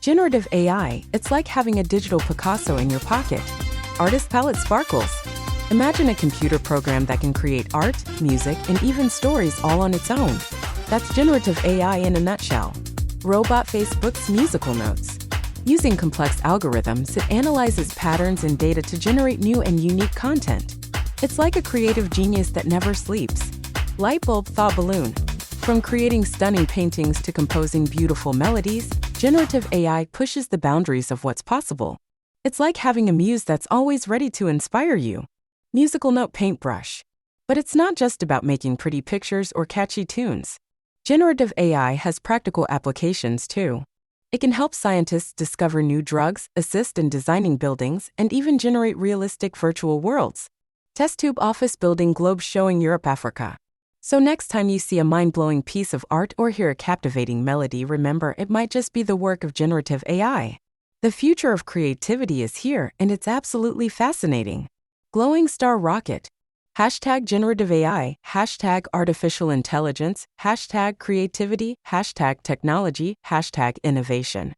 Generative AI, it's like having a digital Picasso in your pocket. Artist palette sparkles. Imagine a computer program that can create art, music, and even stories all on its own. That's generative AI in a nutshell. Robot Facebook's musical notes. Using complex algorithms, it analyzes patterns and data to generate new and unique content. It's like a creative genius that never sleeps. Lightbulb thought balloon. From creating stunning paintings to composing beautiful melodies, generative AI pushes the boundaries of what's possible. It's like having a muse that's always ready to inspire you. Musical note paintbrush. But it's not just about making pretty pictures or catchy tunes. Generative AI has practical applications too. It can help scientists discover new drugs, assist in designing buildings, and even generate realistic virtual worlds. Test tube office building globes showing Europe, Africa. So next time you see a mind-blowing piece of art or hear a captivating melody, remember it might just be the work of generative AI. The future of creativity is here, and it's absolutely fascinating. Glowing star rocket. Hashtag generative AI, hashtag artificial intelligence, hashtag creativity, hashtag technology, hashtag innovation.